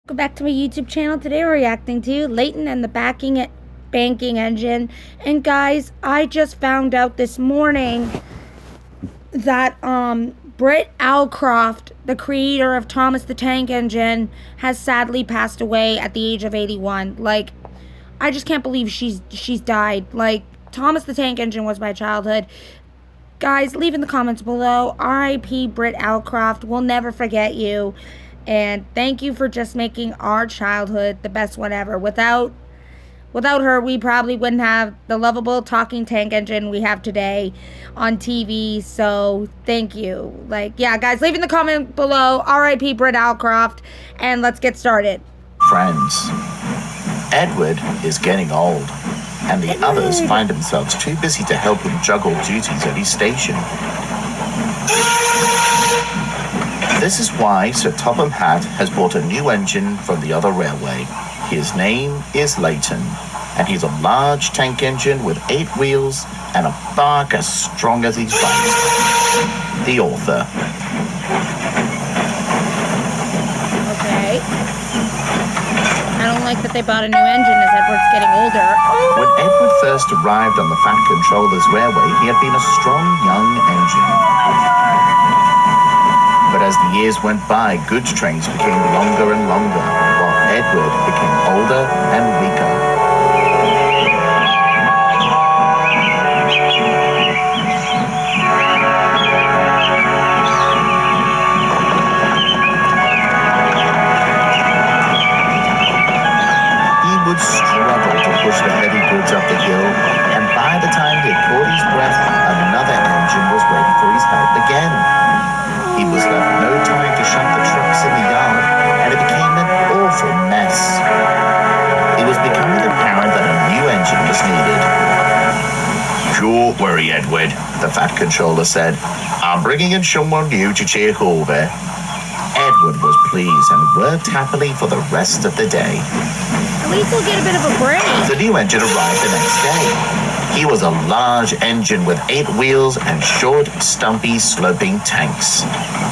Welcome back to my YouTube channel. Today we're reacting to Layton and the banking engine. And guys, I just found out this morning that Britt Alcroft, the creator of Thomas the Tank Engine, has sadly passed away at the age of 81. Like, I just can't believe she's died. Like, Thomas the Tank Engine was my childhood. Guys, leave in the comments below. R.I.P. Britt Alcroft. We'll never forget you. And thank you for just making our childhood the best one ever. Without her, we probably wouldn't have the lovable talking tank engine we have today on TV. So thank you. Yeah, guys, leave in the comment below. R.I.P. Britt Alcroft. And let's get started. Friends. Edward is getting old, and the others find themselves too busy to help him juggle duties at his station. This is why Sir Topham Hatt has bought a new engine from the other railway. His name is Layton, and he's a large tank engine with 8 wheels and a bark as strong as his bite. The author. Okay. I don't like that they bought a new engine as Edward's getting older. When Edward first arrived on the Fat Controller's railway, he had been a strong young engine. But as the years went by, goods trains became longer and longer, while Edward became older and weaker. He would struggle to push the heavy goods up the hill, and by the time he had caught his breath, another engine was waiting for his help again. He was left no time to shut the trucks in the yard, and it became an awful mess. It was becoming apparent that a new engine was needed. Don't worry, Edward, the Fat Controller said. I'm bringing in someone new to take over. Edward was pleased and worked happily for the rest of the day. At least we'll get a bit of a break. The new engine arrived the next day. He was a large engine with 8 wheels and short, stumpy, sloping tanks.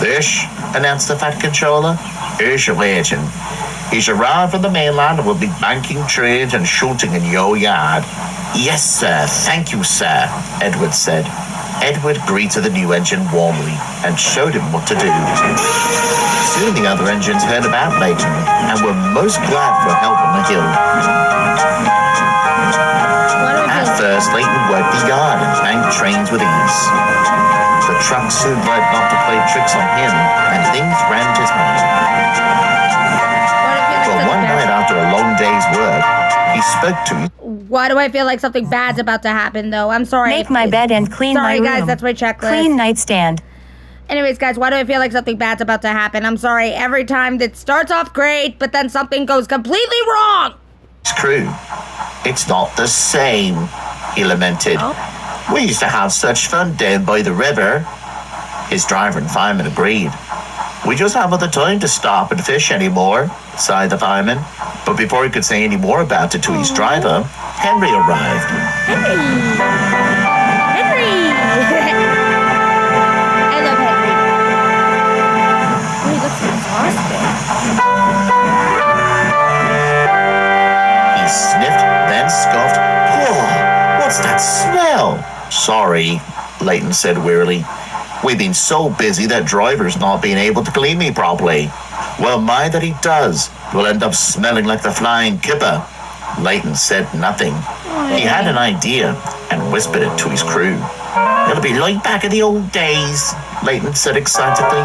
This, announced the Fat Controller, is your legend. He's arrived from the mainland and will be banking trains and shooting in your yard. Yes, sir. Thank you, sir, Edward said. Edward greeted the new engine warmly and showed him what to do. Soon the other engines heard about Layton and were most glad for help on the hill. At first, Layton worked the yard and banked trains with ease. The trucks soon learned not to play tricks on him, and things ran to time. But one night after a long day's work, he spoke to me. Why do I feel like something bad's about to happen, though? I'm sorry. Make my bed and clean my room. Sorry, guys, that's my checklist. Clean nightstand. Anyways, guys, why do I feel like something bad's about to happen? I'm sorry. Every time it starts off great, but then something goes completely wrong. His crew. It's not the same, he lamented. Oh. We used to have such fun down by the river. His driver and fireman agreed. We just haven't the time to stop and fish anymore, sighed the fireman. But before he could say any more about it to his driver, Henry arrived. Henry! I love Henry. Oh, he looks exhausted. He sniffed, then scoffed. Oh, what's that smell? Sorry, Layton said wearily. We've been so busy that driver's not been able to clean me properly. Well, mind that he does. We'll end up smelling like the flying kipper. Layton said nothing. He had an idea and whispered it to his crew. It'll be like back in the old days, Layton said excitedly.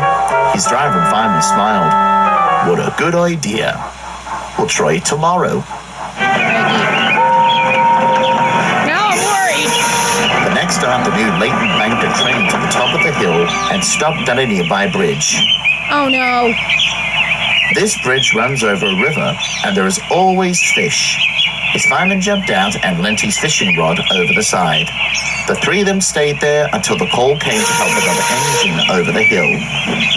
His driver and fireman smiled. What a good idea. We'll try it tomorrow. The next afternoon, Layton banked a train to the top of the hill and stopped at a nearby bridge. Oh, no. This bridge runs over a river, and there is always fish. His fireman jumped out and leant his fishing rod over the side. The 3 of them stayed there until the call came to help another engine over the hill.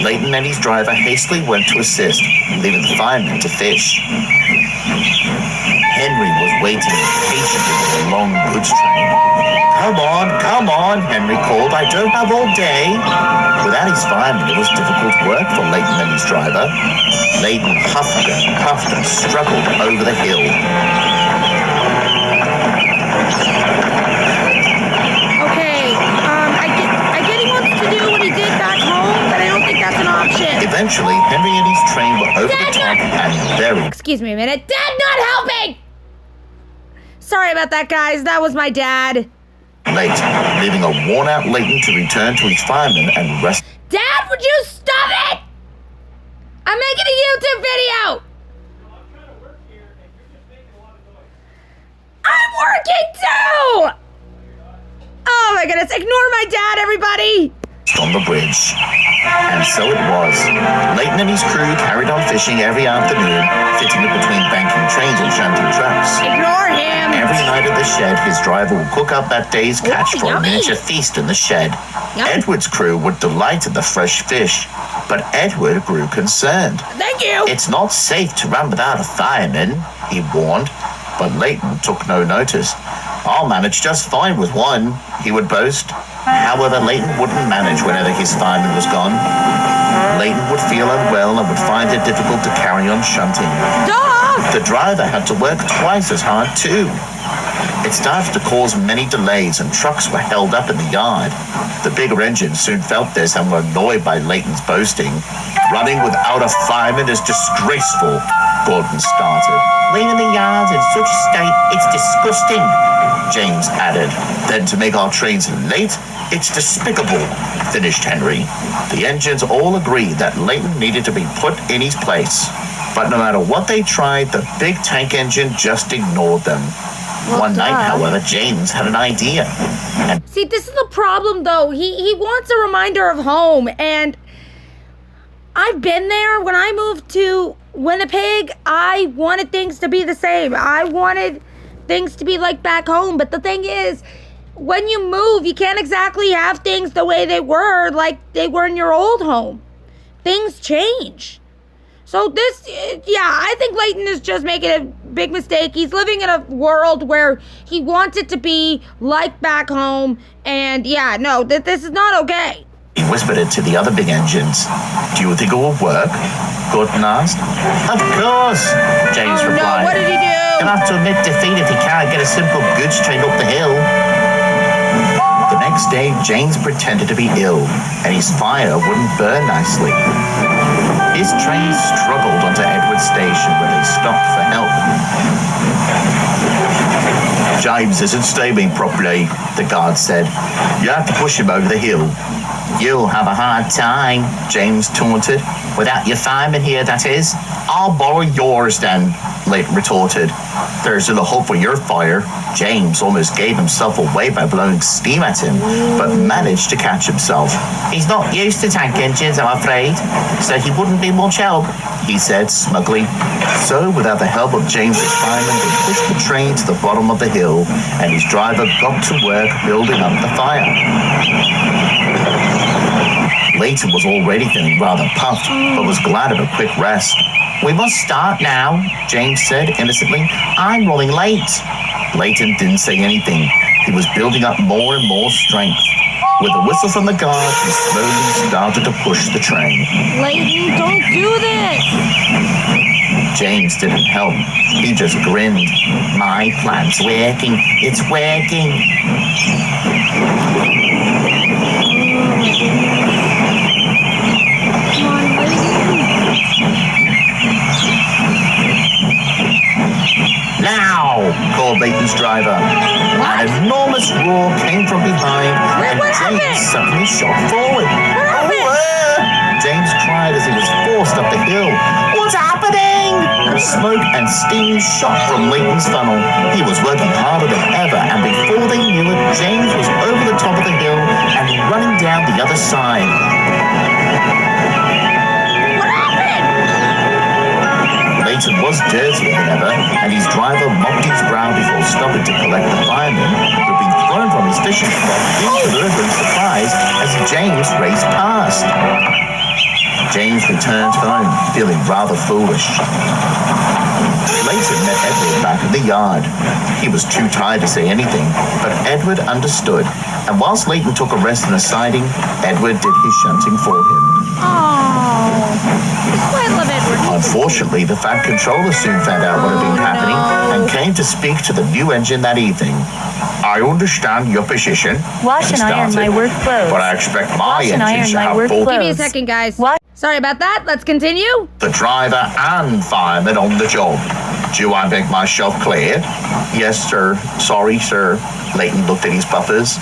Layton and his driver hastily went to assist, leaving the fireman to fish. Henry was waiting impatiently for the long goods train. Come on, Henry called. I don't have all day. Without his fireman, it was difficult work for Layton and his driver. Layton puffed and struggled over the hill. Okay, I get he wants to do what he did back home, but I don't think that's an option. Eventually, Henry and his train were over the top and very... Excuse me a minute. Dad not helping! Sorry about that, guys. That was my dad. late, leaving a worn-out Layton to return to his fireman and rest. Dad, would you stop it? I'm making a YouTube video. I'm working too! Oh my goodness, ignore my dad, everybody! On the bridge. And so it was. Layton and his crew carried on fishing every afternoon, fitting it between banking trains and shunting trucks. Ignore him! Every night at the shed, his driver would cook up that day's catch for yummy. a miniature feast in the shed. Yum. Edward's crew would delight in the fresh fish, but Edward grew concerned. Thank you! It's not safe to run without a fireman, he warned, but Layton took no notice. I'll manage just fine with one, he would boast. However, Layton wouldn't manage whenever his fireman was gone. Layton would feel unwell and would find it difficult to carry on shunting. Duh! The driver had to work twice as hard too. It started to cause many delays and trucks were held up in the yard. The bigger engines soon felt this and were annoyed by Layton's boasting. Running without a fireman is disgraceful, Gordon started. Leaving the yards in such a state, it's disgusting, James added. Then to make our trains late, it's despicable, finished Henry. The engines all agreed that Layton needed to be put in his place. But no matter what they tried, the big tank engine just ignored them. One night, however, James had an idea. And See, this is the problem, though. He wants a reminder of home, and I've been there. When I moved to Winnipeg, I wanted things to be the same. I wanted things to be like back home. But the thing is, when you move, you can't exactly have things the way they were, like they were in your old home. Things change. So I think Layton is just making a big mistake. He's living in a world where he wants it to be like back home. And this is not okay. he whispered it to the other big engines. Do you think it will work? Gordon asked. Of course, James replied. No, what did he do? You'll have to admit defeat if he can't get a simple goods train up the hill. The next day, James pretended to be ill, and his fire wouldn't burn nicely. His train struggled onto Edward's station where they stopped for help. James isn't steaming properly, the guard said. You have to push him over the hill. You'll have a hard time, James taunted. Without your fireman here, that is. I'll borrow yours then, Layton retorted. There's little hope for your fire. James almost gave himself away by blowing steam at him, but managed to catch himself. He's not used to tank engines, I'm afraid, so he wouldn't be much help, he said smugly. So, without the help of James's fireman, they pushed the train to the bottom of the hill, and his driver got to work building up the fire. Layton was already feeling rather puffed, but was glad of a quick rest. We must start now, James said innocently. I'm running late. Layton didn't say anything. He was building up more and more strength. With a whistle from the guard, he slowly started to push the train. Layton, don't do this! James didn't help. He just grinned. My plan's working. It's working. Now, called Layton's driver. What? An enormous roar came from behind, and what James happened? suddenly shot forward. What happened? James cried as he was forced up the hill. What's happening? Smoke and steam shot from Layton's funnel. He was working harder than ever, and before they knew it, James was over the top of the hill and running down the other side. Layton was dirtier than ever, and his driver mopped his brow before stopping to collect the fireman, who had been thrown from his fishing spot into the river in surprise as James raced past. James returned home, feeling rather foolish. Layton met Edward back in the yard. He was too tired to say anything, but Edward understood, and whilst Layton took a rest in a siding, Edward did his shunting for him. Oh. I love Edward. Unfortunately, the Fat Controller soon found out what had been happening and came to speak to the new engine that evening. I understand your position. Wash he and iron started, my work clothes. But I expect my Wash and engine iron to my have work both clothes. Give me a second, guys. What? Sorry about that. Let's continue. the driver and fireman on the job. Do I make myself clear? Yes, sir. Sorry, sir. Layton looked at his buffers.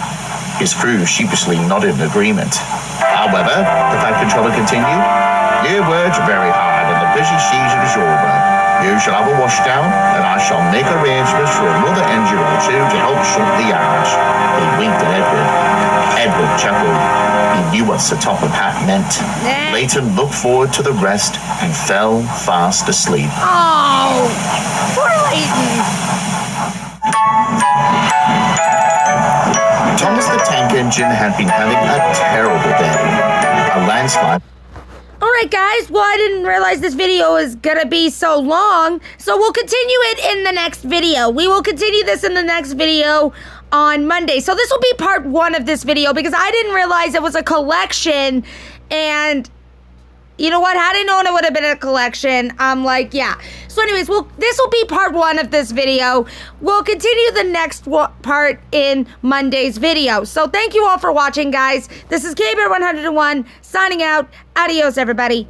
His crew sheepishly nodded in agreement. However, the Fat Controller continued, your words are very hard and the busy season is over. You shall have a washdown, and I shall make arrangements for another engine or two to help shut the yards. He winked at Edward. Edward chuckled. He knew what the top of hat meant. Layton looked forward to the rest and fell fast asleep. Oh, poor Layton. Thomas the Tank Engine had been having a terrible day. A landslide. All right, guys. Well, I didn't realize this video is going to be so long, so we'll continue it in the next video. We will continue this in the next video on Monday. So this will be part 1 of this video because I didn't realize it was a collection, and you know what? Had I known it would have been a collection, I'm like, yeah. So anyways, this will be part 1 of this video. We'll continue the next part in Monday's video. So thank you all for watching, guys. This is KBear101 signing out. Adios, everybody.